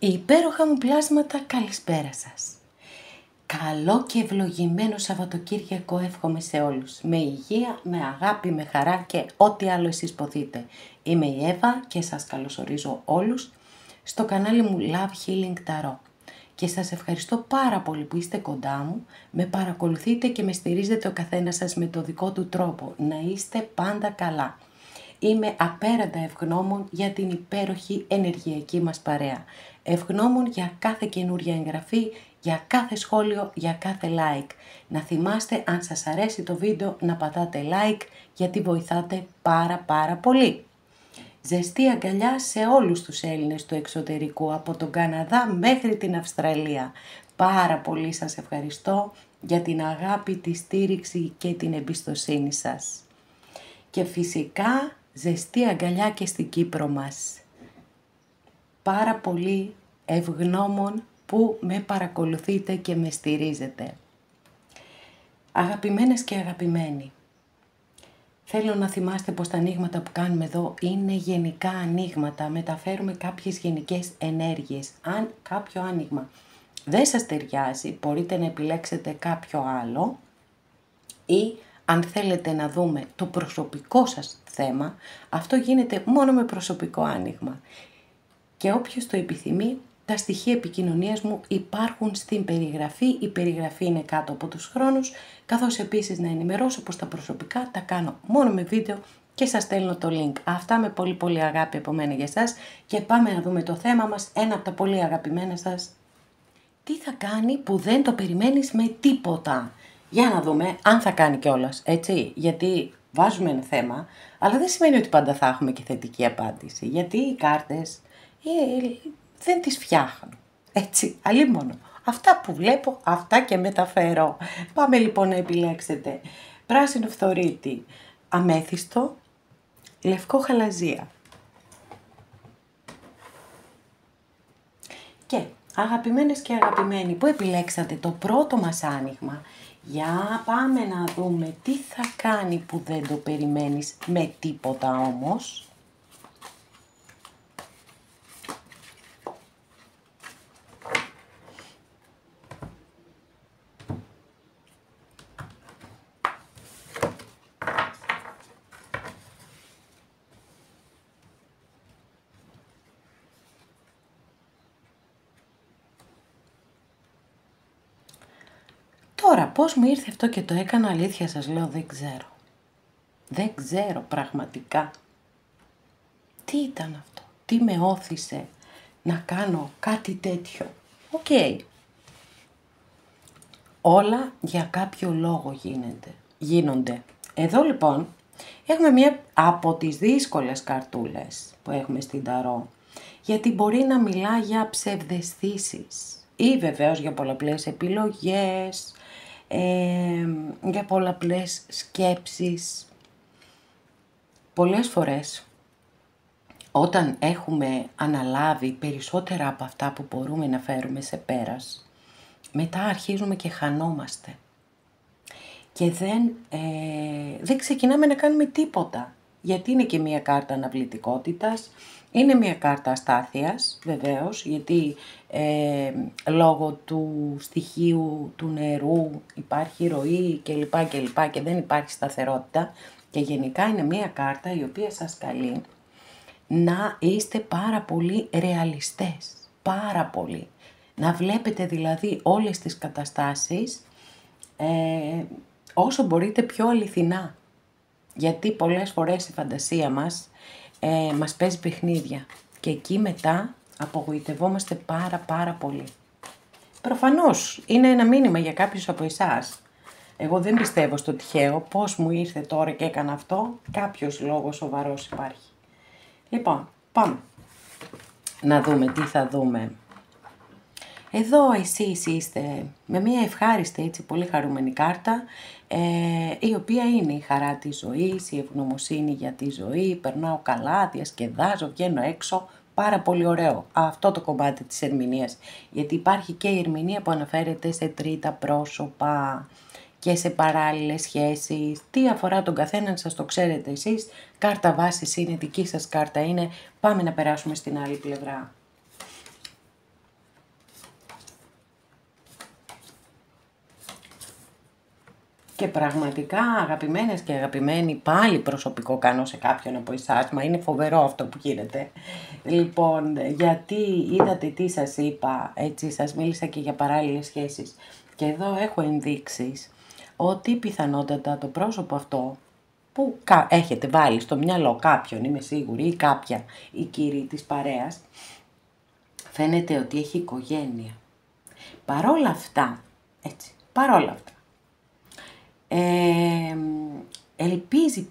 Υπέροχα μου πλάσματα, καλησπέρα σας. Καλό και ευλογημένο Σαββατοκύριακο εύχομαι σε όλους. Με υγεία, με αγάπη, με χαρά και ό,τι άλλο εσείς ποθείτε. Είμαι η Εύα και σας καλωσορίζω όλους στο κανάλι μου Love Healing Tarot. Και σας ευχαριστώ πάρα πολύ που είστε κοντά μου, με παρακολουθείτε και με στηρίζετε ο καθένας σας με το δικό του τρόπο. Να είστε πάντα καλά. Είμαι απέραντα ευγνώμων για την υπέροχη ενεργειακή μας παρέα. Ευγνώμων για κάθε καινούρια εγγραφή, για κάθε σχόλιο, για κάθε like. Να θυμάστε, αν σας αρέσει το βίντεο, να πατάτε like, γιατί βοηθάτε πάρα πολύ. Ζεστή αγκαλιά σε όλους τους Έλληνες του εξωτερικού, από τον Καναδά μέχρι την Αυστραλία. Πάρα πολύ σας ευχαριστώ για την αγάπη, τη στήριξη και την εμπιστοσύνη σας. Και φυσικά ζεστή αγκαλιά και στην Κύπρο μας. Πάρα πολύ ευγνώμων που με παρακολουθείτε και με στηρίζετε. Αγαπημένες και αγαπημένοι, θέλω να θυμάστε πως τα ανοίγματα που κάνουμε εδώ είναι γενικά ανοίγματα. Μεταφέρουμε κάποιες γενικές ενέργειες. Αν κάποιο άνοιγμα δεν σας ταιριάζει, μπορείτε να επιλέξετε κάποιο άλλο, ή αν θέλετε να δούμε το προσωπικό σας θέμα, αυτό γίνεται μόνο με προσωπικό άνοιγμα. Και όποιος το επιθυμεί, τα στοιχεία επικοινωνίας μου υπάρχουν στην περιγραφή. Η περιγραφή είναι κάτω από τους χρόνους, καθώς επίσης να ενημερώσω πως τα προσωπικά τα κάνω μόνο με βίντεο και σας στέλνω το link. Αυτά με πολύ αγάπη από μένα για εσάς και πάμε να δούμε το θέμα μας, ένα από τα πολύ αγαπημένα σας. Τι θα κάνει που δεν το περιμένεις με τίποτα? Για να δούμε αν θα κάνει κιόλας, έτσι, γιατί βάζουμε ένα θέμα, αλλά δεν σημαίνει ότι πάντα θα έχουμε και θετική απάντηση, γιατί οι κάρτες δεν τις φτιάχνω, έτσι, αλίμονο. Αυτά που βλέπω, αυτά και μεταφέρω. Πάμε λοιπόν να επιλέξετε πράσινο φθορίτη, αμέθιστο, λευκό χαλαζία. Και αγαπημένες και αγαπημένοι που επιλέξατε το πρώτο μας άνοιγμα, για πάμε να δούμε τι θα κάνει που δεν το περιμένεις με τίποτα όμως. Τώρα, πώς μου ήρθε αυτό και το έκανα, αλήθεια σας λέω, δεν ξέρω. Δεν ξέρω πραγματικά. Τι ήταν αυτό, τι με όθησε να κάνω κάτι τέτοιο. Οκ. Όλα για κάποιο λόγο γίνονται. Εδώ λοιπόν έχουμε μία από τις δύσκολες καρτούλες που έχουμε στην Ταρό, γιατί μπορεί να μιλά για ψευδαισθήσεις ή βεβαίως για πολλαπλές επιλογές, για πολλαπλές σκέψεις. Πολλές φορές όταν έχουμε αναλάβει περισσότερα από αυτά που μπορούμε να φέρουμε σε πέρας, μετά αρχίζουμε και χανόμαστε και δεν ξεκινάμε να κάνουμε τίποτα, γιατί είναι και μία κάρτα αναβλητικότητας, είναι μία κάρτα αστάθειας βεβαίως, γιατί λόγω του στοιχείου του νερού υπάρχει ροή κλπ και δεν υπάρχει σταθερότητα, και γενικά είναι μία κάρτα η οποία σας καλεί να είστε πάρα πολύ ρεαλιστές, πάρα πολύ. Να βλέπετε δηλαδή όλες τις καταστάσεις όσο μπορείτε πιο αληθινά. Γιατί πολλές φορές η φαντασία μας μας παίζει παιχνίδια και εκεί μετά απογοητευόμαστε πάρα πολύ. Προφανώς είναι ένα μήνυμα για κάποιους από εσάς. Εγώ δεν πιστεύω στο τυχαίο, πώς μου ήρθε τώρα και έκανα αυτό, κάποιος λόγος σοβαρός υπάρχει. Λοιπόν, πάμε να δούμε τι θα δούμε. Εδώ εσείς είστε με μια ευχάριστη, έτσι, πολύ χαρούμενη κάρτα, η οποία είναι η χαρά της ζωής, η ευγνωμοσύνη για τη ζωή, περνάω καλά, διασκεδάζω, βγαίνω έξω, πάρα πολύ ωραίο αυτό το κομμάτι της ερμηνείας, γιατί υπάρχει και η ερμηνεία που αναφέρεται σε τρίτα πρόσωπα και σε παράλληλες σχέσεις. Τι αφορά τον καθέναν σας το ξέρετε εσείς, κάρτα βάσης είναι, δική σας κάρτα είναι, πάμε να περάσουμε στην άλλη πλευρά. Και πραγματικά αγαπημένες και αγαπημένοι, πάλι προσωπικό κάνω σε κάποιον από εσάς, μα είναι φοβερό αυτό που γίνεται. Λοιπόν, γιατί είδατε τι σας είπα, έτσι σας μίλησα και για παράλληλες σχέσεις. Και εδώ έχω ενδείξεις ότι πιθανότατα το πρόσωπο αυτό που έχετε βάλει στο μυαλό κάποιον, είμαι σίγουρη, ή κάποια, η κύριοι της παρέας, φαίνεται ότι έχει οικογένεια. Παρόλα αυτά, έτσι, παρόλα αυτά, ελπίζει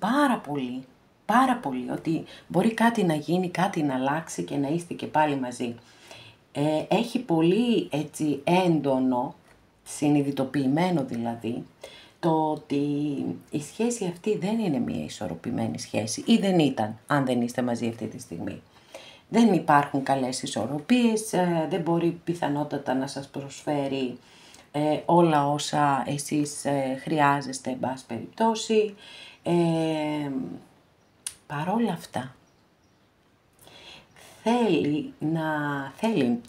πάρα πολύ ότι μπορεί κάτι να γίνει, κάτι να αλλάξει και να είστε και πάλι μαζί. Έχει πολύ έτσι έντονο, συνειδητοποιημένο δηλαδή, το ότι η σχέση αυτή δεν είναι μια ισορροπημένη σχέση ή δεν ήταν, αν δεν είστε μαζί αυτή τη στιγμή. Δεν υπάρχουν καλές ισορροπίες, δεν μπορεί πιθανότατα να σας προσφέρει όλα όσα εσείς χρειάζεστε, εν πάση περιπτώσει. Παρόλα αυτά, θέλει,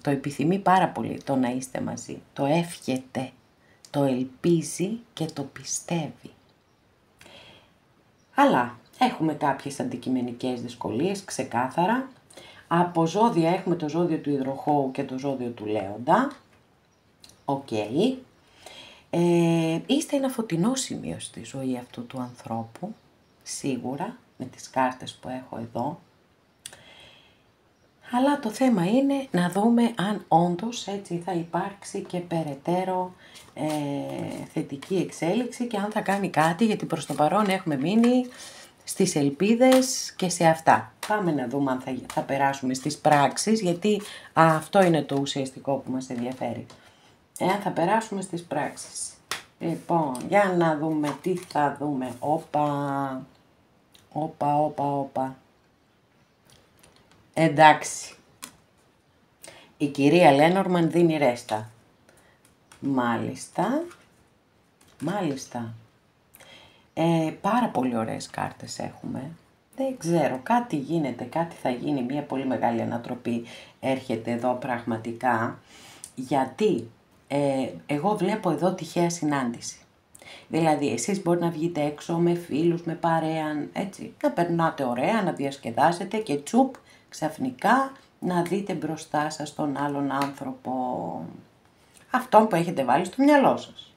το επιθυμεί πάρα πολύ το να είστε μαζί, το εύχεται, το ελπίζει και το πιστεύει. Αλλά έχουμε κάποιες αντικειμενικές δυσκολίες, ξεκάθαρα. Από ζώδια έχουμε το ζώδιο του υδροχόου και το ζώδιο του λέοντα. Οκ. Είστε ένα φωτεινό σημείο στη ζωή αυτού του ανθρώπου, σίγουρα, με τις κάρτες που έχω εδώ. Αλλά το θέμα είναι να δούμε αν όντως έτσι θα υπάρξει και περαιτέρω θετική εξέλιξη και αν θα κάνει κάτι, γιατί προς το παρόν έχουμε μείνει στις ελπίδες και σε αυτά. Πάμε να δούμε αν θα περάσουμε στις πράξεις, γιατί αυτό είναι το ουσιαστικό που μας ενδιαφέρει. Εάν θα περάσουμε στις πράξεις. Λοιπόν, για να δούμε τι θα δούμε. Όπα. Εντάξει. Η κυρία Λένορμαν δίνει ρέστα. Μάλιστα. Πάρα πολύ ωραίες κάρτες έχουμε. Δεν ξέρω, κάτι γίνεται, κάτι θα γίνει, μια πολύ μεγάλη ανατροπή έρχεται εδώ πραγματικά. Γιατί εγώ βλέπω εδώ τυχαία συνάντηση. Δηλαδή εσείς μπορεί να βγείτε έξω με φίλους, με παρέα, έτσι, να περνάτε ωραία, να διασκεδάσετε και τσουπ, ξαφνικά να δείτε μπροστά σας τον άλλον άνθρωπο, αυτόν που έχετε βάλει στο μυαλό σας.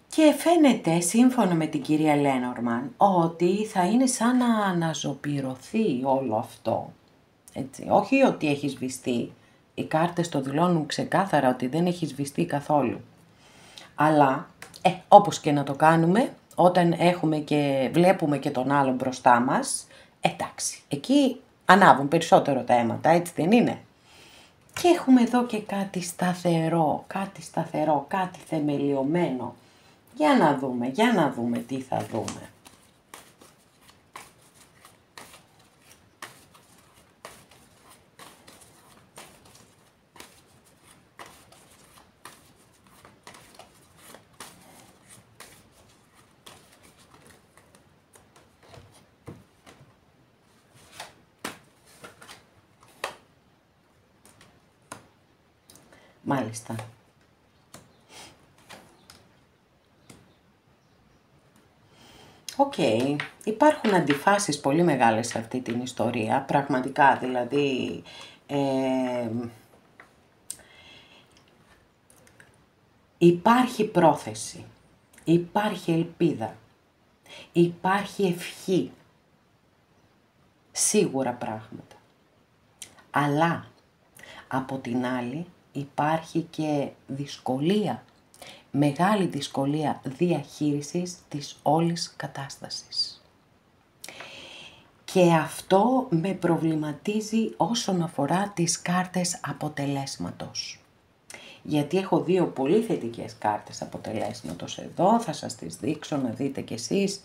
Και φαίνεται, σύμφωνα με την κυρία Λένορμαν, ότι θα είναι σαν να αναζωπυρωθεί όλο αυτό. Έτσι, όχι ότι έχει σβηστεί, οι κάρτες το δηλώνουν ξεκάθαρα ότι δεν έχει σβηστεί καθόλου. Αλλά, όπως και να το κάνουμε, όταν έχουμε και βλέπουμε και τον άλλον μπροστά μας, εντάξει, εκεί ανάβουν περισσότερο τα αίματα, έτσι δεν είναι? Και έχουμε εδώ και κάτι σταθερό, κάτι θεμελιωμένο. Για να δούμε τι θα δούμε. Μάλιστα. Οκ. Υπάρχουν αντιφάσεις πολύ μεγάλες σε αυτή την ιστορία, πραγματικά, δηλαδή υπάρχει πρόθεση, υπάρχει ελπίδα, υπάρχει ευχή, σίγουρα πράγματα. Αλλά από την άλλη υπάρχει και δυσκολία, μεγάλη δυσκολία διαχείρισης της όλης κατάστασης. Και αυτό με προβληματίζει όσον αφορά τις κάρτες αποτελέσματος. Γιατί έχω δύο πολύ θετικές κάρτες αποτελέσματος εδώ, θα σας τις δείξω να δείτε κι εσείς,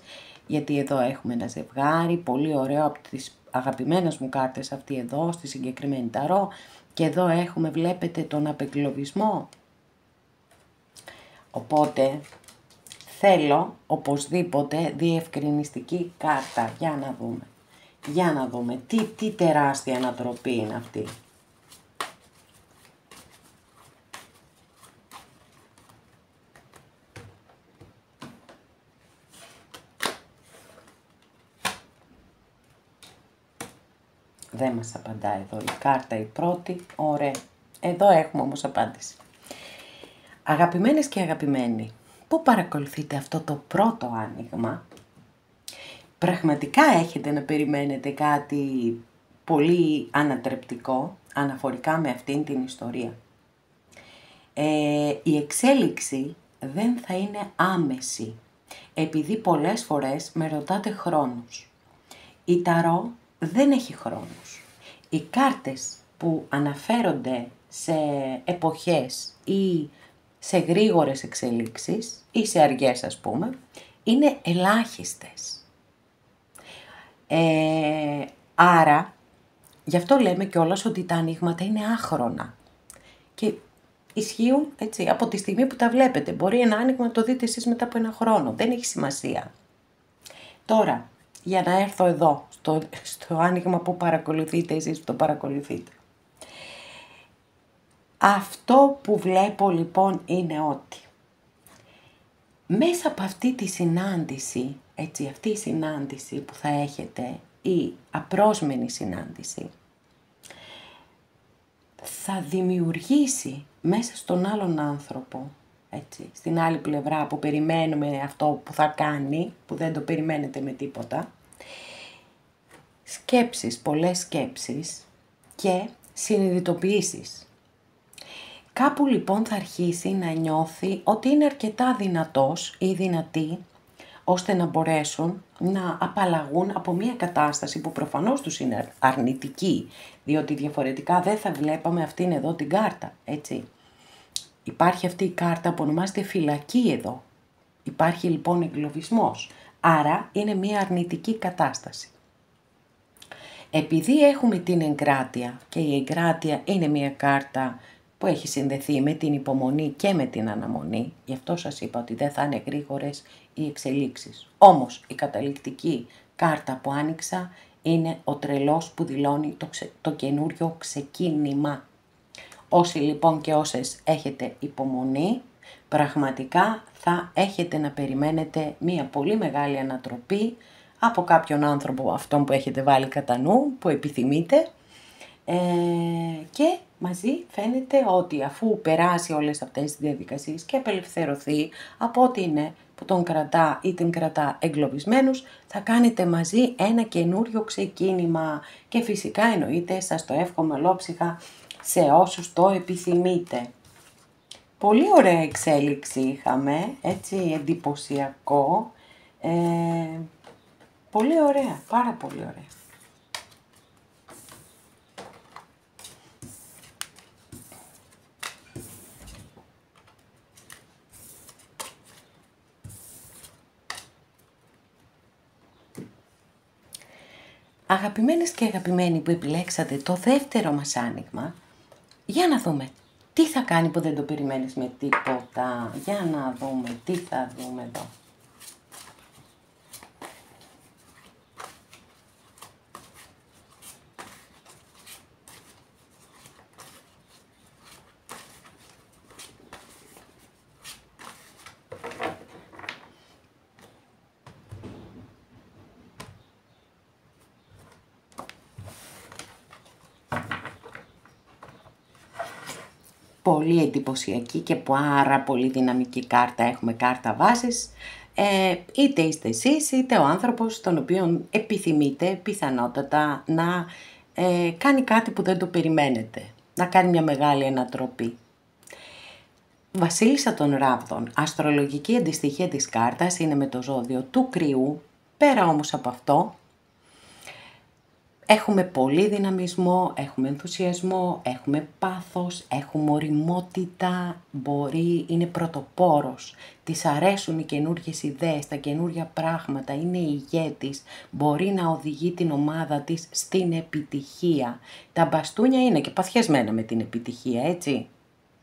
γιατί εδώ έχουμε ένα ζευγάρι, πολύ ωραίο, από τις αγαπημένες μου κάρτες αυτή εδώ, στη συγκεκριμένη ταρό, και εδώ έχουμε, βλέπετε, τον απεγκλωβισμό. Οπότε θέλω οπωσδήποτε διευκρινιστική κάρτα. Για να δούμε τι τεράστια ανατροπή είναι αυτή. Δεν μας απαντά εδώ η κάρτα η πρώτη. Ωραία. Εδώ έχουμε όμως απάντηση. Αγαπημένες και αγαπημένοι, πού παρακολουθείτε αυτό το πρώτο άνοιγμα? Πραγματικά έχετε να περιμένετε κάτι πολύ ανατρεπτικό αναφορικά με αυτήν την ιστορία. Η εξέλιξη δεν θα είναι άμεση, επειδή πολλές φορές με ρωτάτε χρόνους. Η Ταρό δεν έχει χρόνους. Οι κάρτες που αναφέρονται σε εποχές ή σε γρήγορες εξελίξεις ή σε αργές ας πούμε, είναι ελάχιστες. Άρα, γι' αυτό λέμε κιόλας ότι τα ανοίγματα είναι άχρονα και ισχύουν έτσι, από τη στιγμή που τα βλέπετε. Μπορεί ένα άνοιγμα να το δείτε εσείς μετά από ένα χρόνο, δεν έχει σημασία. Τώρα, για να έρθω εδώ, στο άνοιγμα που παρακολουθείτε εσείς που το παρακολουθείτε. Αυτό που βλέπω λοιπόν είναι ότι μέσα από αυτή τη συνάντηση, έτσι, αυτή η συνάντηση που θα έχετε, η απρόσμενη συνάντηση, θα δημιουργήσει μέσα στον άλλον άνθρωπο, έτσι, στην άλλη πλευρά που περιμένουμε αυτό που θα κάνει, που δεν το περιμένετε με τίποτα, σκέψεις, πολλές σκέψεις και συνειδητοποιήσεις. Κάπου λοιπόν θα αρχίσει να νιώθει ότι είναι αρκετά δυνατός ή δυνατή, ώστε να μπορέσουν να απαλλαγούν από μια κατάσταση που προφανώς τους είναι αρνητική, διότι διαφορετικά δεν θα βλέπαμε αυτήν εδώ την κάρτα, έτσι. Υπάρχει αυτή η κάρτα που ονομάζεται φυλακή εδώ. Υπάρχει λοιπόν εγκλωβισμός, άρα είναι μια αρνητική κατάσταση. Επειδή έχουμε την εγκράτεια και η εγκράτεια είναι μια κάρτα που έχει συνδεθεί με την υπομονή και με την αναμονή, γι' αυτό σας είπα ότι δεν θα είναι γρήγορες οι εξελίξεις. Όμως η καταληκτική κάρτα που άνοιξα είναι ο τρελός που δηλώνει το καινούριο ξεκίνημα. Όσοι λοιπόν και όσες έχετε υπομονή, πραγματικά θα έχετε να περιμένετε μια πολύ μεγάλη ανατροπή από κάποιον άνθρωπο αυτόν που έχετε βάλει κατά νου, που επιθυμείτε, και μαζί φαίνεται ότι αφού περάσει όλες αυτές τις διαδικασίες και απελευθερωθεί από ό,τι είναι που τον κρατά ή την κρατά εγκλωβισμένους, θα κάνετε μαζί ένα καινούριο ξεκίνημα και φυσικά εννοείται, σας το εύχομαι ολόψυχα σε όσους το επιθυμείτε. Πολύ ωραία εξέλιξη είχαμε, έτσι εντυπωσιακό, πολύ ωραία, πάρα πολύ ωραία. Αγαπημένες και αγαπημένοι που επιλέξατε το δεύτερο μας άνοιγμα, για να δούμε τι θα κάνει που δεν το περιμένεις με τίποτα. Για να δούμε τι θα δούμε εδώ. Πολύ εντυπωσιακή και πάρα πολύ δυναμική κάρτα. Έχουμε κάρτα βάσης, είτε είστε εσείς είτε ο άνθρωπος τον οποίον επιθυμείτε πιθανότατα να κάνει κάτι που δεν το περιμένετε, να κάνει μια μεγάλη ανατροπή. Βασίλισσα των Ράβδων, αστρολογική αντιστοιχεία της κάρτας είναι με το ζώδιο του Κρυού. Πέρα όμως από αυτό, έχουμε πολύ δυναμισμό, έχουμε ενθουσιασμό, έχουμε πάθος, έχουμε ωριμότητα, είναι πρωτοπόρος, της αρέσουν οι καινούργιες ιδέες, τα καινούργια πράγματα, είναι ηγέτης, μπορεί να οδηγεί την ομάδα της στην επιτυχία. Τα μπαστούνια είναι και παθιασμένα με την επιτυχία, έτσι.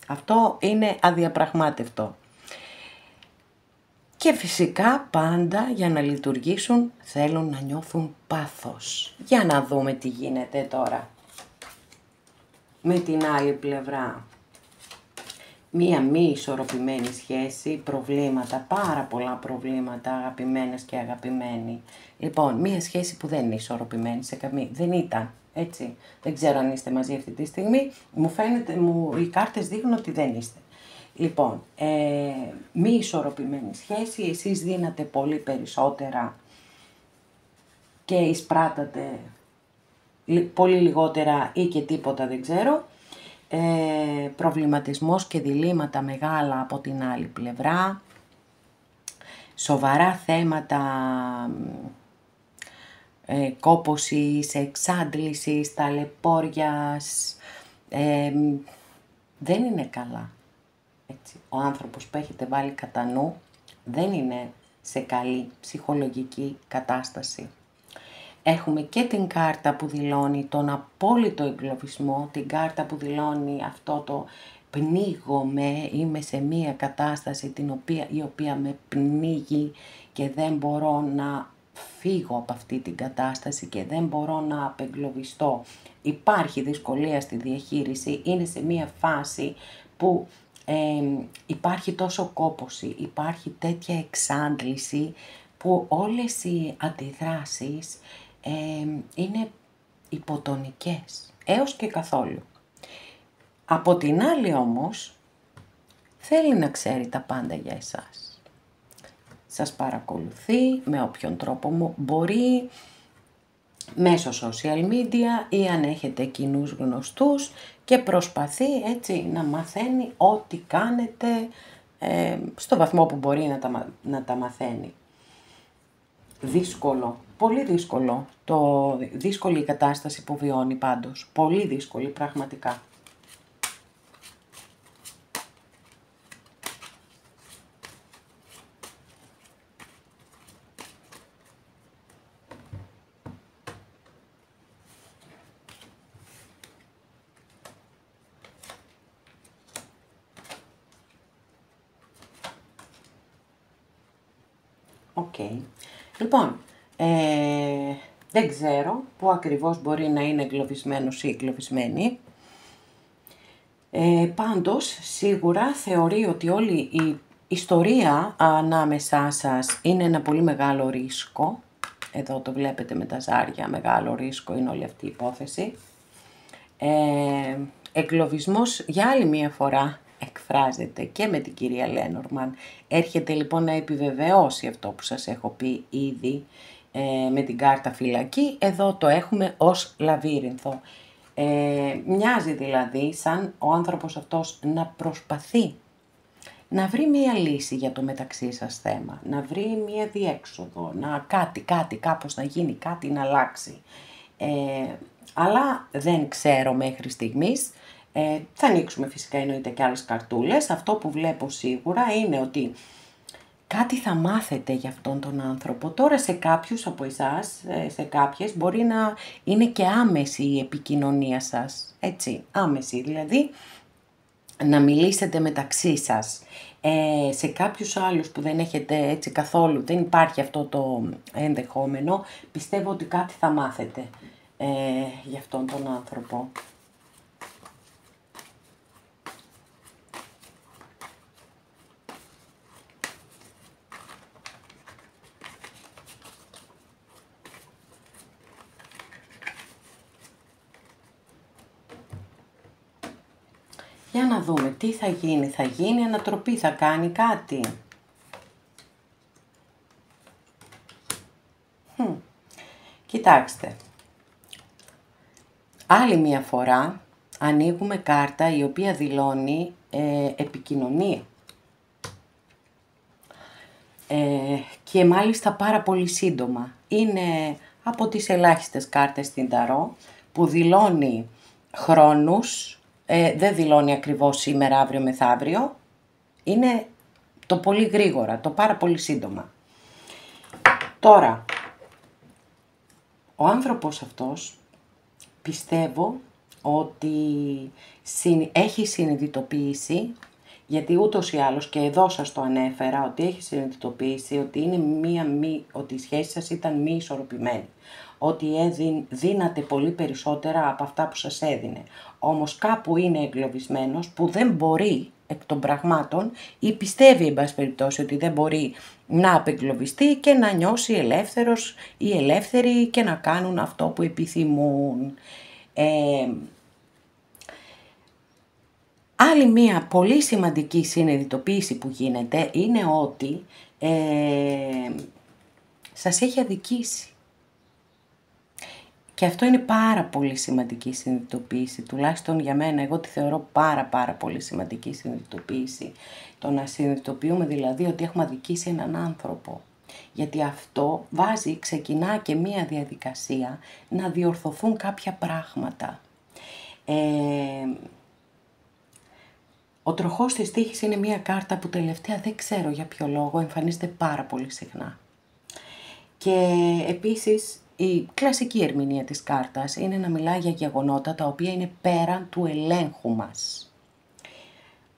Αυτό είναι αδιαπραγμάτευτο. Και φυσικά πάντα για να λειτουργήσουν θέλουν να νιώθουν πάθος. Για να δούμε τι γίνεται τώρα. Με την άλλη πλευρά. Μία μη ισορροπημένη σχέση, προβλήματα, πάρα πολλά προβλήματα, αγαπημένες και αγαπημένοι. Λοιπόν, μία σχέση που δεν είναι ισορροπημένη δεν ήταν. έτσι. Δεν ξέρω αν είστε μαζί αυτή τη στιγμή. Μου φαίνεται, οι κάρτες δείχνουν ότι δεν είστε. Λοιπόν, μη ισορροπημένη σχέση, εσείς δίνατε πολύ περισσότερα και εισπράτατε πολύ λιγότερα ή και τίποτα, δεν ξέρω. Προβληματισμός και διλήμματα μεγάλα από την άλλη πλευρά. Σοβαρά θέματα κόπωσης, εξάντλησης, ταλαιπώριας. Δεν είναι καλά. Έτσι. Ο άνθρωπος που έχετε βάλει κατά νου δεν είναι σε καλή ψυχολογική κατάσταση. Έχουμε και την κάρτα που δηλώνει τον απόλυτο εγκλωβισμό, την κάρτα που δηλώνει αυτό το πνίγομαι, είμαι σε μία κατάσταση η οποία με πνίγει και δεν μπορώ να φύγω από αυτή την κατάσταση και δεν μπορώ να απεγκλωβιστώ. Υπάρχει δυσκολία στη διαχείριση, είναι σε μία φάση που υπάρχει τόσο κόπωση, υπάρχει τέτοια εξάντληση που όλες οι αντιδράσεις είναι υποτονικές, έως και καθόλου. Από την άλλη όμως, θέλει να ξέρει τα πάντα για εσάς. Σας παρακολουθεί με όποιον τρόπο μπορεί, μέσω social media ή αν έχετε κοινούς γνωστούς και προσπαθεί έτσι να μαθαίνει ό,τι κάνετε στο βαθμό που μπορεί να τα μαθαίνει. Δύσκολο, πολύ δύσκολο, δύσκολη η κατάσταση που βιώνει πάντως, πολύ δύσκολη πραγματικά. Οκ. Λοιπόν, δεν ξέρω πού ακριβώς μπορεί να είναι εγκλωβισμένος ή εγκλωβισμένη. Πάντως, σίγουρα θεωρεί ότι όλη η ιστορία ανάμεσά σας είναι ένα πολύ μεγάλο ρίσκο. Εδώ το βλέπετε με τα ζάρια, μεγάλο ρίσκο είναι όλη αυτή η υπόθεση. Εγκλωβισμός για άλλη μία φορά εκφράζεται και με την κυρία Λένορμαν. Έρχεται λοιπόν να επιβεβαιώσει αυτό που σας έχω πει ήδη με την κάρτα φυλακή. Εδώ το έχουμε ως λαβύρινθο. Μοιάζει δηλαδή σαν ο άνθρωπος αυτός να προσπαθεί να βρει μία λύση για το μεταξύ σας θέμα, να βρει μία διέξοδο, κάπως να γίνει, κάτι να αλλάξει. Αλλά δεν ξέρω μέχρι στιγμής. Θα ανοίξουμε φυσικά εννοείται και άλλες καρτούλες. Αυτό που βλέπω σίγουρα είναι ότι κάτι θα μάθετε για αυτόν τον άνθρωπο. Τώρα σε κάποιους από εσάς, σε κάποιες, μπορεί να είναι και άμεση η επικοινωνία σας. Έτσι, άμεση δηλαδή, να μιλήσετε μεταξύ σας. Σε κάποιους άλλους που δεν έχετε έτσι καθόλου, δεν υπάρχει αυτό το ενδεχόμενο, πιστεύω ότι κάτι θα μάθετε για αυτόν τον άνθρωπο. Για να δούμε τι θα γίνει. Θα γίνει ανατροπή, θα κάνει κάτι. Κοιτάξτε. Άλλη μια φορά ανοίγουμε κάρτα η οποία δηλώνει επικοινωνία. Και μάλιστα πάρα πολύ σύντομα. Είναι από τις ελάχιστες κάρτες στην Ταρό που δηλώνει χρόνους. Δεν δηλώνει ακριβώς σήμερα, αύριο, μεθαύριο. Είναι το πολύ γρήγορα, το πάρα πολύ σύντομα. Τώρα, ο άνθρωπος αυτός πιστεύω ότι έχει συνειδητοποιήσει Γιατί ούτως ή άλλως και εδώ σας το ανέφερα, ότι έχει συνειδητοποιήσει ότι, ότι η σχέση σας ήταν μη ισορροπημένη. Ότι δίνατε πολύ περισσότερα από αυτά που σας έδινε. Όμως κάπου είναι εγκλωβισμένος που δεν μπορεί εκ των πραγμάτων ή πιστεύει εν πάση περιπτώσει ότι δεν μπορεί να απεγκλωβιστεί και να νιώσει ελεύθερος ή ελεύθερη και να κάνουν αυτό που επιθυμούν. Άλλη μία πολύ σημαντική συνειδητοποίηση που γίνεται είναι ότι σας έχει αδικήσει. Και αυτό είναι πάρα πολύ σημαντική συνειδητοποίηση, τουλάχιστον για μένα, εγώ τη θεωρώ πάρα πολύ σημαντική συνειδητοποίηση. Το να συνειδητοποιούμε δηλαδή ότι έχουμε αδικήσει έναν άνθρωπο. Γιατί αυτό ξεκινά και μία διαδικασία να διορθωθούν κάποια πράγματα. Ο τροχός της τύχης είναι μία κάρτα που τελευταία δεν ξέρω για ποιο λόγο εμφανίζεται πάρα πολύ συχνά. Και επίσης η κλασική ερμηνεία της κάρτας είναι να μιλάει για γεγονότα τα οποία είναι πέραν του ελέγχου μας.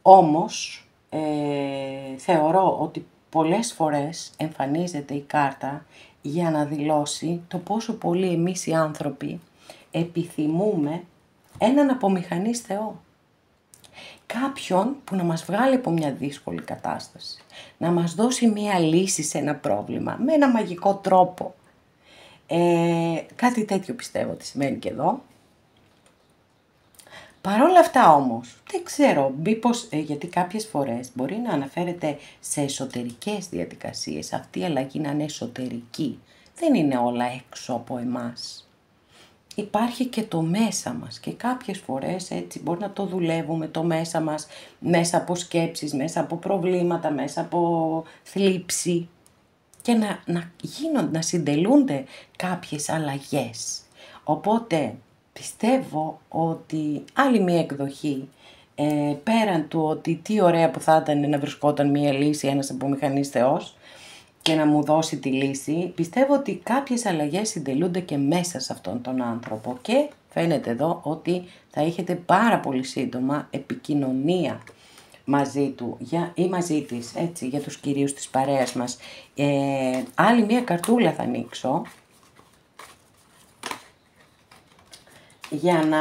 Όμως θεωρώ ότι πολλές φορές εμφανίζεται η κάρτα για να δηλώσει το πόσο πολύ εμείς οι άνθρωποι επιθυμούμε έναν απομηχανής Θεό. Κάποιον που να μας βγάλει από μια δύσκολη κατάσταση, να μας δώσει μια λύση σε ένα πρόβλημα, με ένα μαγικό τρόπο. Κάτι τέτοιο πιστεύω ότι σημαίνει και εδώ. Παρ' όλα αυτά όμως, δεν ξέρω, μήπως, γιατί κάποιες φορές μπορεί να αναφέρεται σε εσωτερικές διαδικασίες, αυτή η αλλαγή να είναι εσωτερική, δεν είναι όλα έξω από εμάς. Υπάρχει και το μέσα μας και κάποιες φορές έτσι μπορεί να το δουλεύουμε το μέσα μας, μέσα από σκέψεις, μέσα από προβλήματα, μέσα από θλίψη και να συντελούνται κάποιες αλλαγές. Οπότε πιστεύω ότι άλλη μία εκδοχή, πέραν του ότι τι ωραία που θα ήταν να βρισκόταν μία λύση, ένας απομηχανής Θεός, και να μου δώσει τη λύση, πιστεύω ότι κάποιες αλλαγές συντελούνται και μέσα σε αυτόν τον άνθρωπο και φαίνεται εδώ ότι θα έχετε πάρα πολύ σύντομα επικοινωνία μαζί του ή μαζί της, έτσι, για τους κυρίους της παρέας μας. Άλλη μία καρτούλα θα ανοίξω για να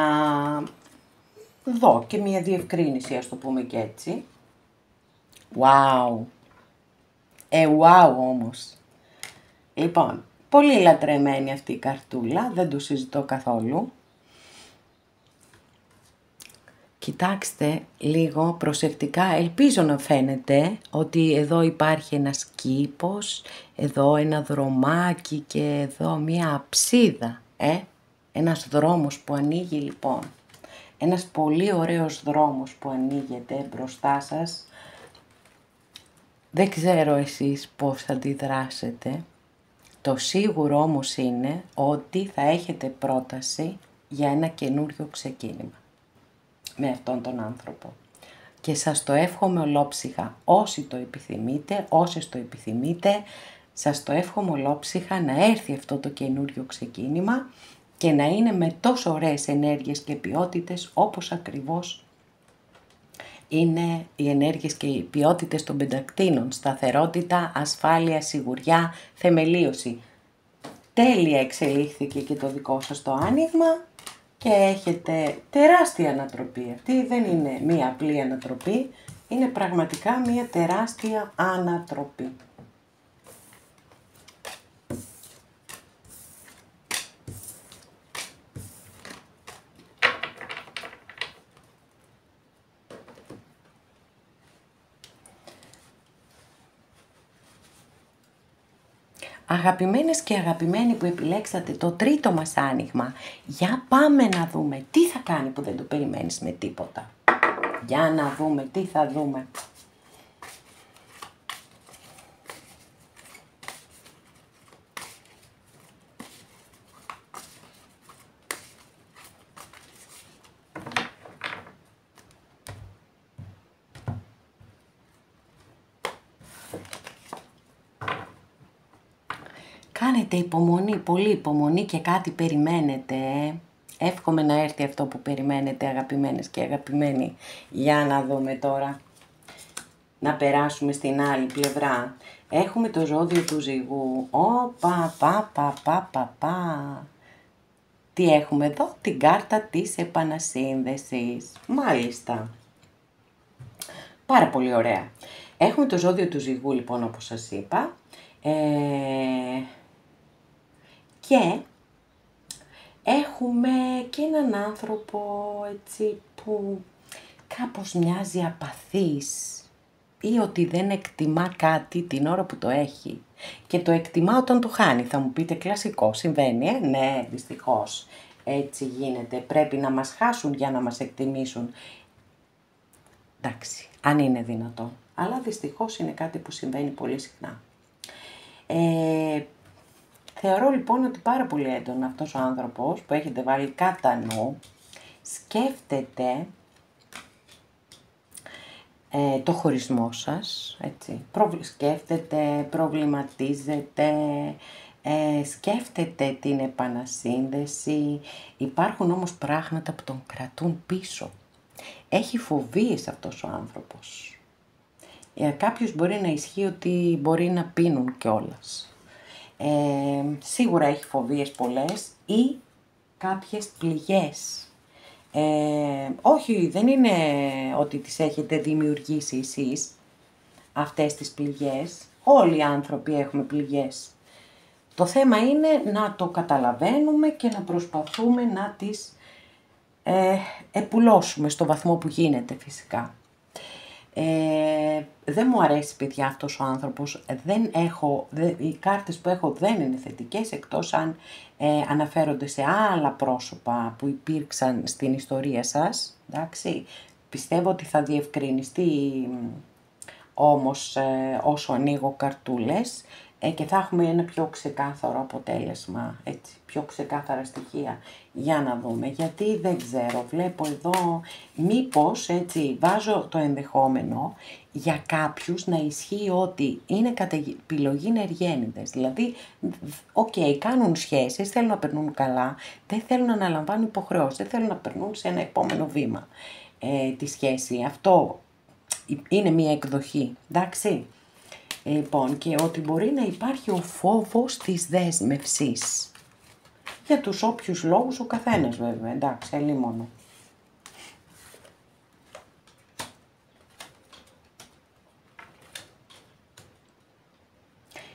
δω και μία διευκρίνηση, ας το πούμε και έτσι. Wow! Wow όμως. Λοιπόν, πολύ λατρεμένη αυτή η καρτούλα, δεν το συζητώ καθόλου. Κοιτάξτε λίγο προσεκτικά, ελπίζω να φαίνεται ότι εδώ υπάρχει ένας κήπος, εδώ ένα δρομάκι και εδώ μία αψίδα, ένας δρόμος που ανοίγει λοιπόν. Ένας πολύ ωραίος δρόμος που ανοίγεται μπροστά σας. Δεν ξέρω εσείς πώς θα αντιδράσετε. Το σίγουρο όμως είναι ότι θα έχετε πρόταση για ένα καινούριο ξεκίνημα με αυτόν τον άνθρωπο. Και σας το εύχομαι ολόψυχα. Όσοι το επιθυμείτε, όσες το επιθυμείτε, σας το εύχομαι ολόψυχα να έρθει αυτό το καινούριο ξεκίνημα και να είναι με τόσο ωραίες ενέργειες και ποιότητες όπως ακριβώς είναι οι ενέργειες και οι ποιότητες των πεντακτίνων. Σταθερότητα, ασφάλεια, σιγουριά, θεμελίωση. Τέλεια εξελίχθηκε και το δικό σας το άνοιγμα και έχετε τεράστια ανατροπή. Αυτή δεν είναι μία απλή ανατροπή, είναι πραγματικά μία τεράστια ανατροπή. Αγαπημένες και αγαπημένοι που επιλέξατε το τρίτο μας άνοιγμα, για πάμε να δούμε τι θα κάνει που δεν το περιμένεις με τίποτα. Για να δούμε τι θα δούμε. Κάνετε υπομονή, πολύ υπομονή και κάτι περιμένετε. Εύχομαι να έρθει αυτό που περιμένετε, αγαπημένες και αγαπημένοι. Για να δούμε τώρα. να περάσουμε στην άλλη πλευρά. Έχουμε το ζώδιο του Ζυγού. Πα. Τι έχουμε εδώ? Την κάρτα της επανασύνδεσης. Μάλιστα. Πάρα πολύ ωραία. Έχουμε το ζώδιο του Ζυγού, λοιπόν, όπως σας είπα. Και έχουμε και έναν άνθρωπο, έτσι, που κάπως μοιάζει απαθής ή ότι δεν εκτιμά κάτι την ώρα που το έχει. Και το εκτιμά όταν το χάνει. Θα μου πείτε, κλασικό, συμβαίνει, Ναι, δυστυχώς. Έτσι γίνεται. Πρέπει να μας χάσουν για να μας εκτιμήσουν. Εντάξει, αν είναι δυνατό. Αλλά δυστυχώς είναι κάτι που συμβαίνει πολύ συχνά. Θεωρώ λοιπόν ότι πάρα πολύ έντονα αυτός ο άνθρωπος που έχετε βάλει κατά νου σκέφτεται το χωρισμό σας, έτσι. Σκέφτεται, προβληματίζεται, σκέφτεται την επανασύνδεση. Υπάρχουν όμως πράγματα που τον κρατούν πίσω. Έχει φοβίες αυτός ο άνθρωπος. Για κάποιους μπορεί να ισχύει ότι μπορεί να πίνουν κιόλας. Σίγουρα έχει φοβίες πολλές ή κάποιες πληγές. Όχι, δεν είναι ότι τις έχετε δημιουργήσει εσείς αυτές τις πληγές. Όλοι οι άνθρωποι έχουμε πληγές. Το θέμα είναι να το καταλαβαίνουμε και να προσπαθούμε να τις επουλώσουμε στο βαθμό που γίνεται φυσικά. Δεν μου αρέσει, παιδιά, αυτός ο άνθρωπος. Οι κάρτες που έχω δεν είναι θετικές, εκτός αν αναφέρονται σε άλλα πρόσωπα που υπήρξαν στην ιστορία σας. Εντάξει, πιστεύω ότι θα διευκρινιστεί όμως όσο ανοίγω καρτούλες και θα έχουμε ένα πιο ξεκάθαρο αποτέλεσμα, έτσι, πιο ξεκάθαρα στοιχεία για να δούμε. Γιατί δεν ξέρω, βλέπω εδώ μήπως, έτσι, βάζω το ενδεχόμενο για κάποιους να ισχύει ότι είναι κατά επιλογή ενεργένιδες. Δηλαδή, κάνουν σχέσεις, θέλουν να περνούν καλά, δεν θέλουν να αναλαμβάνουν υποχρεώσεις, δεν θέλουν να περνούν σε ένα επόμενο βήμα τη σχέση. Αυτό είναι μία εκδοχή, εντάξει. Λοιπόν, και ότι μπορεί να υπάρχει ο φόβος της δέσμευσης. Για τους όποιους λόγους ο καθένας, βέβαια, εντάξει, ελίμονο.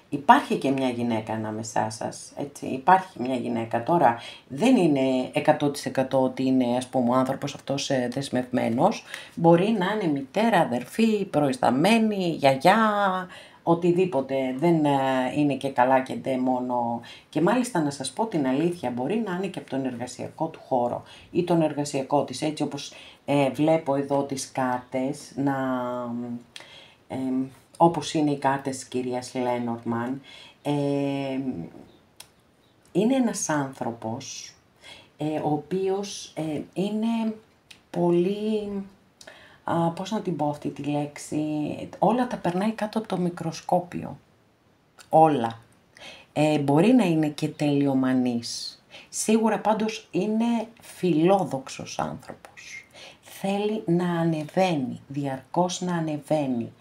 Υπάρχει και μια γυναίκα ανάμεσά σας, έτσι, υπάρχει μια γυναίκα. Τώρα δεν είναι 100% ότι είναι, ας πούμε, ο άνθρωπος αυτός δεσμευμένος. Μπορεί να είναι μητέρα, αδερφή, προϊσταμένη, γιαγιά, οτιδήποτε. Δεν είναι και καλά και ντε μόνο. Και μάλιστα να σας πω την αλήθεια, μπορεί να είναι και από τον εργασιακό του χώρο ή τον εργασιακό της, έτσι όπως βλέπω εδώ τις κάρτες όπως είναι οι κάρτες της κυρίας Λένορμαν. Είναι ένας άνθρωπος ο οποίος είναι πολύ, πώς να την πω αυτή τη λέξη, όλα τα περνάει κάτω από το μικροσκόπιο. Όλα. Μπορεί να είναι και τελειομανής. Σίγουρα πάντως είναι φιλόδοξος άνθρωπος. Θέλει να ανεβαίνει, διαρκώς να ανεβαίνει.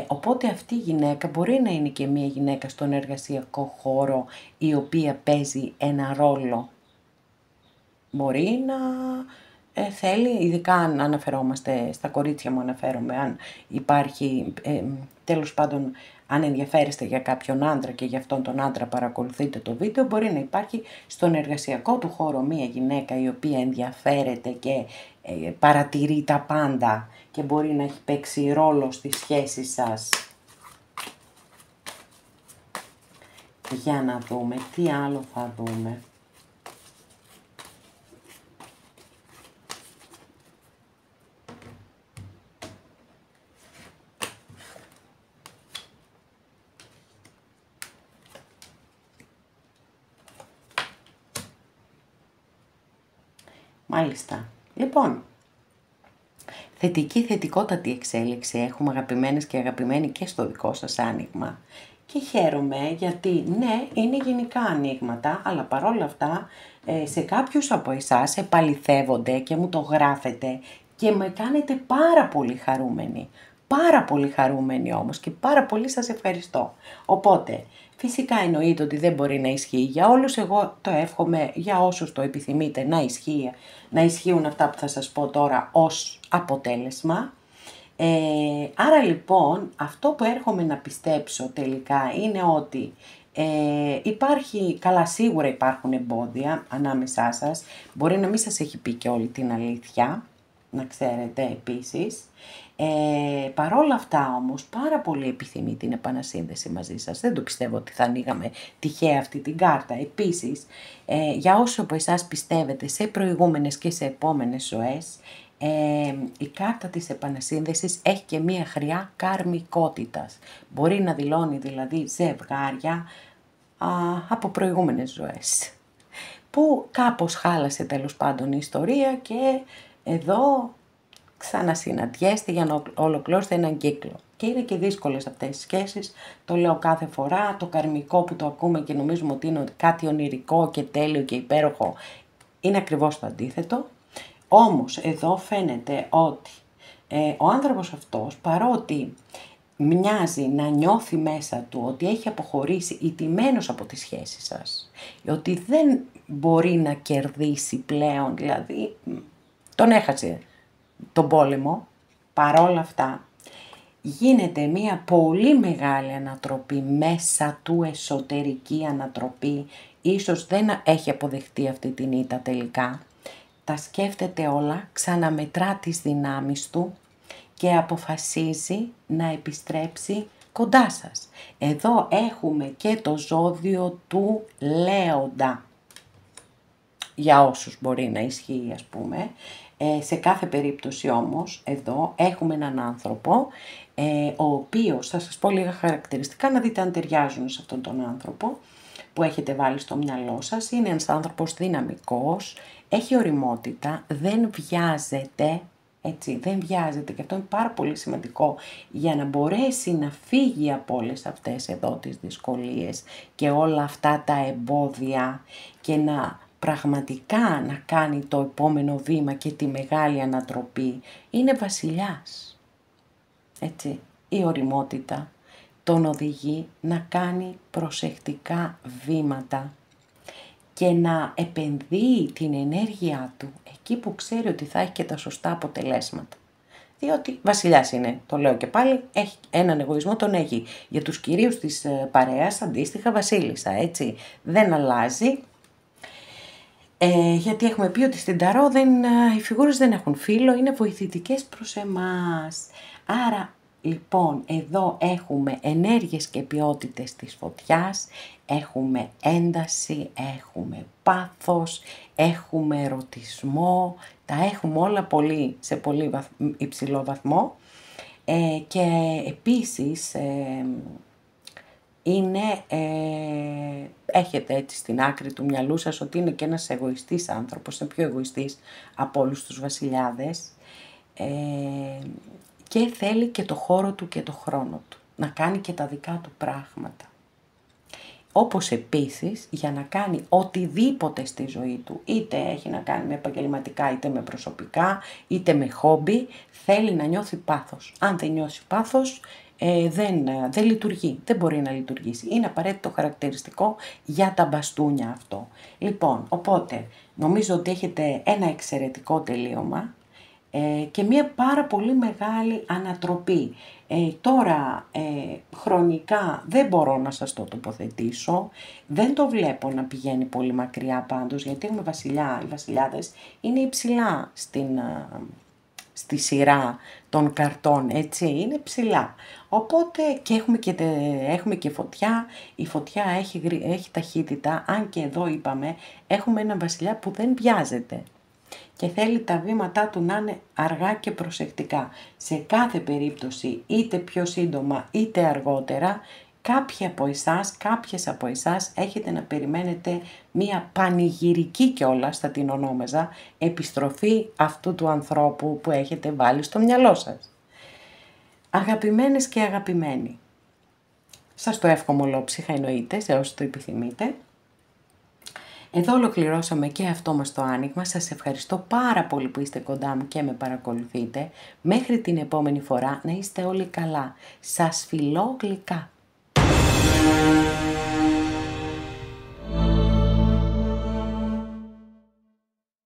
Οπότε αυτή η γυναίκα μπορεί να είναι και μια γυναίκα στον εργασιακό χώρο η οποία παίζει ένα ρόλο. Μπορεί να θέλει, ειδικά αν αναφερόμαστε, στα κορίτσια μου αναφέρομαι, αν υπάρχει, τέλος πάντων, αν ενδιαφέρεστε για κάποιον άντρα και για αυτόν τον άντρα παρακολουθείτε το βίντεο, μπορεί να υπάρχει στον εργασιακό του χώρο μια γυναίκα η οποία ενδιαφέρεται και παρατηρεί τα πάντα και μπορεί να έχει παίξει ρόλο στη σχέση σας. Για να δούμε, τι άλλο θα δούμε. Μάλιστα. Λοιπόν, θετικότατη εξέλιξη έχουμε, αγαπημένες και αγαπημένοι, και στο δικό σας άνοιγμα. Και χαίρομαι γιατί, ναι, είναι γενικά ανοίγματα, αλλά παρόλα αυτά σε κάποιους από εσάς επαληθεύονται και μου το γράφετε και με κάνετε πάρα πολύ χαρούμενοι. πάρα πολύ χαρούμενη όμως και πάρα πολύ σας ευχαριστώ. Οπότε, φυσικά εννοείται ότι δεν μπορεί να ισχύει για όλους, εγώ το εύχομαι για όσους το επιθυμείτε να ισχύουν αυτά που θα σας πω τώρα ως αποτέλεσμα. Άρα λοιπόν, αυτό που έρχομαι να πιστέψω τελικά είναι ότι υπάρχει, καλά σίγουρα υπάρχουν εμπόδια ανάμεσά σας, μπορεί να μην σας έχει πει και όλη την αλήθεια, να ξέρετε επίσης. Παρόλα αυτά όμως, πάρα πολύ επιθυμεί την επανασύνδεση μαζί σας. Δεν το πιστεύω ότι θα ανοίγαμε τυχαία αυτή την κάρτα. Επίσης, για όσους από εσάς πιστεύετε σε προηγούμενες και σε επόμενες ζωές, η κάρτα της επανασύνδεσης έχει και μία χρειά καρμικότητας. Μπορεί να δηλώνει δηλαδή ζευγάρια από προηγούμενες ζωές, που κάπως χάλασε τέλος πάντων η ιστορία και εδώ ξανασυναντιέστε για να ολοκληρώσετε έναν κύκλο. Και είναι και δύσκολες αυτές οι σχέσεις, το λέω κάθε φορά, το καρμικό που το ακούμε και νομίζουμε ότι είναι κάτι ονειρικό και τέλειο και υπέροχο, είναι ακριβώς το αντίθετο. Όμως εδώ φαίνεται ότι ο άνθρωπος αυτός, παρότι μοιάζει να νιώθει μέσα του ότι έχει αποχωρήσει ηττημένος από τη σχέση σας, ότι δεν μπορεί να κερδίσει πλέον, δηλαδή τον έχασε τον πόλεμο, παρόλα αυτά γίνεται μια πολύ μεγάλη ανατροπή μέσα του, εσωτερική ανατροπή, ίσως δεν έχει αποδεχτεί αυτή την ήττα τελικά, τα σκέφτεται όλα, ξαναμετρά τις δυνάμεις του και αποφασίζει να επιστρέψει κοντά σας. Εδώ έχουμε και το ζώδιο του Λέοντα, για όσους μπορεί να ισχύει ας πούμε. Σε κάθε περίπτωση όμως, εδώ έχουμε έναν άνθρωπο, ο οποίος, θα σας πω λίγα χαρακτηριστικά να δείτε αν ταιριάζουν σε αυτόν τον άνθρωπο που έχετε βάλει στο μυαλό σας. Είναι ένας άνθρωπος δυναμικός, έχει ωριμότητα, δεν βιάζεται, έτσι, δεν βιάζεται και αυτό είναι πάρα πολύ σημαντικό για να μπορέσει να φύγει από όλες αυτές εδώ τις δυσκολίες και όλα αυτά τα εμπόδια και να πραγματικά να κάνει το επόμενο βήμα και τη μεγάλη ανατροπή. Είναι βασιλιάς, έτσι, η ωριμότητα τον οδηγεί να κάνει προσεκτικά βήματα και να επενδύει την ενέργειά του εκεί που ξέρει ότι θα έχει και τα σωστά αποτελέσματα. Διότι βασιλιάς είναι, το λέω και πάλι, έχει έναν εγωισμό, τον έχει. Για τους κυρίους της παρέας αντίστοιχα βασίλισσα, έτσι, δεν αλλάζει. Γιατί έχουμε πει ότι στην Ταρό οι φιγούρες δεν έχουν φύλλο, είναι βοηθητικές προς εμάς. Άρα λοιπόν εδώ έχουμε ενέργειες και ποιότητες της φωτιάς, έχουμε ένταση, έχουμε πάθος, έχουμε ερωτισμό, τα έχουμε όλα σε πολύ υψηλό βαθμό και επίσης έχετε έτσι στην άκρη του μυαλού σας ότι είναι και ένας εγωιστής άνθρωπος, είναι πιο εγωιστής από όλους τους βασιλιάδες και θέλει και το χώρο του και το χρόνο του, να κάνει και τα δικά του πράγματα. Όπως επίσης για να κάνει οτιδήποτε στη ζωή του, είτε έχει να κάνει με επαγγελματικά, είτε με προσωπικά, είτε με χόμπι, θέλει να νιώθει πάθος. Αν δεν νιώσει πάθος, δεν λειτουργεί, δεν μπορεί να λειτουργήσει. Είναι απαραίτητο χαρακτηριστικό για τα μπαστούνια αυτό. Λοιπόν, οπότε νομίζω ότι έχετε ένα εξαιρετικό τελείωμα και μια πάρα πολύ μεγάλη ανατροπή. Τώρα χρονικά δεν μπορώ να σας το τοποθετήσω, δεν το βλέπω να πηγαίνει πολύ μακριά πάντως, γιατί έχουμε οι βασιλιάδες είναι υψηλά στη σειρά των καρτών, έτσι, είναι ψηλά. Οπότε και έχουμε και φωτιά, η φωτιά έχει ταχύτητα, αν και εδώ είπαμε, έχουμε έναν βασιλιά που δεν βιάζεται και θέλει τα βήματά του να είναι αργά και προσεκτικά. Σε κάθε περίπτωση, είτε πιο σύντομα είτε αργότερα, κάποιες από εσάς έχετε να περιμένετε μία πανηγυρική κιόλας, θα την ονόμαζα, επιστροφή αυτού του ανθρώπου που έχετε βάλει στο μυαλό σας. Αγαπημένες και αγαπημένοι, σας το εύχομαι ολόψυχα εννοείται, σε όσοι το επιθυμείτε. Εδώ ολοκληρώσαμε και αυτό μας το άνοιγμα. Σας ευχαριστώ πάρα πολύ που είστε κοντά μου και με παρακολουθείτε. Μέχρι την επόμενη φορά να είστε όλοι καλά. Σας φιλώ γλυκά.